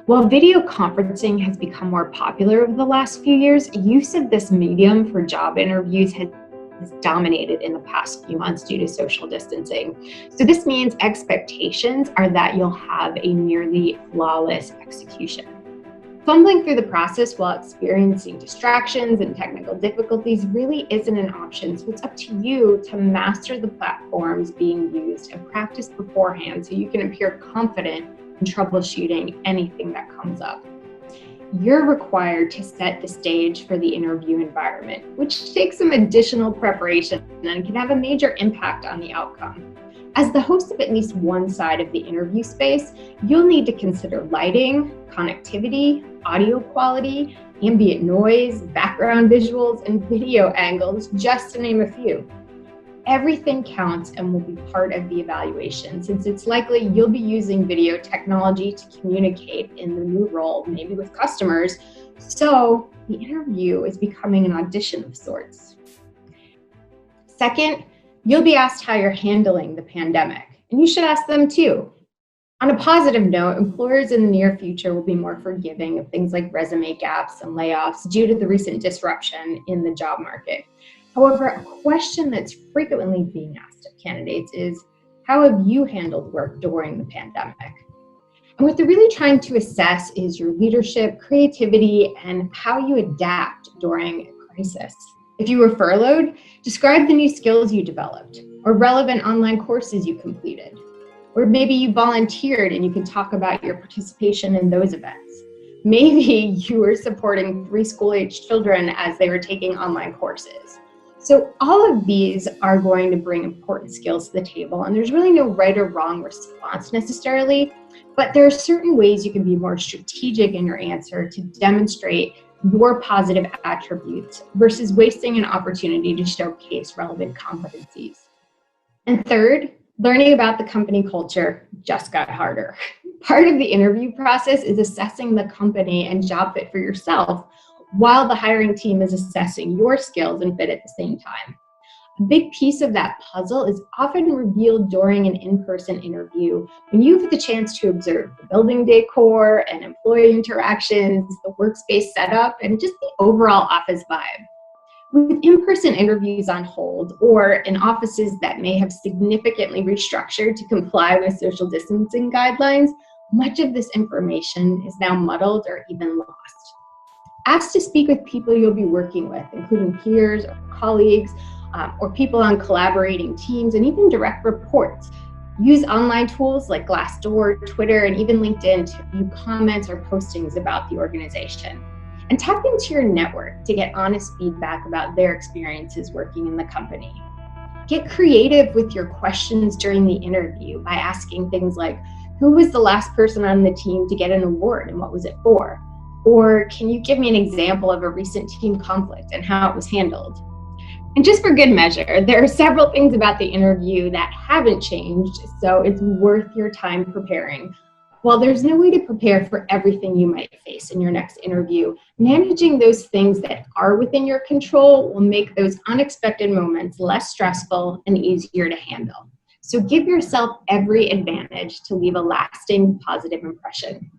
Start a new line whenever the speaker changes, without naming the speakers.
While video conferencing has become more popular over the last few years, use of this medium for job interviews has dominated in the past few months due to social distancing. So this means expectations are that you'll have a nearly flawless execution. Fumbling through the process while experiencing distractions and technical difficulties really isn't an option, so it's up to you to master the platforms being used and practice beforehand so you can appear confident in troubleshooting anything that comes up. You're required to set the stage for the interview environment, which takes some additional preparation and can have a major impact on the outcome. As the host of at least one side of the interview space, you'll need to consider lighting, connectivity, audio quality, ambient noise, background visuals, and video angles, just to name a few. Everything counts and will be part of the evaluation, since it's likely you'll be using video technology to communicate in the new role, maybe with customers. So the interview is becoming an audition of sorts. Second, you'll be asked how you're handling the pandemic, and you should ask them too. On a positive note, employers in the near future will be more forgiving of things like resume gaps and layoffs due to the recent disruption in the job market. However, a question that's frequently being asked of candidates is, how have you handled work during the pandemic? And what they're really trying to assess is your leadership, creativity, and how you adapt during a crisis. If you were furloughed, describe the new skills you developed or relevant online courses you completed. Or maybe you volunteered and you can talk about your participation in those events. Maybe you were supporting 3 school-aged children as they were taking online courses. So all of these are going to bring important skills to the table, and there's really no right or wrong response necessarily, but there are certain ways you can be more strategic in your answer to demonstrate your positive attributes versus wasting an opportunity to showcase relevant competencies. And third, learning about the company culture just got harder. Part of the interview process is assessing the company and job fit for yourself, while the hiring team is assessing your skills and fit at the same time. A big piece of that puzzle is often revealed during an in-person interview when you have the chance to observe the building decor and employee interactions, the workspace setup, and just the overall office vibe. With in-person interviews on hold or in offices that may have significantly restructured to comply with social distancing guidelines, much of this information is now muddled or even lost. Ask to speak with people you'll be working with, including peers or colleagues, or people on collaborating teams, and even direct reports. Use online tools like Glassdoor, Twitter, and even LinkedIn to view comments or postings about the organization. And tap into your network to get honest feedback about their experiences working in the company. Get creative with your questions during the interview by asking things like, who was the last person on the team to get an award and what was it for? Or can you give me an example of a recent team conflict and how it was handled? And just for good measure, there are several things about the interview that haven't changed, so it's worth your time preparing. While there's no way to prepare for everything you might face in your next interview, managing those things that are within your control will make those unexpected moments less stressful and easier to handle. So give yourself every advantage to leave a lasting positive impression.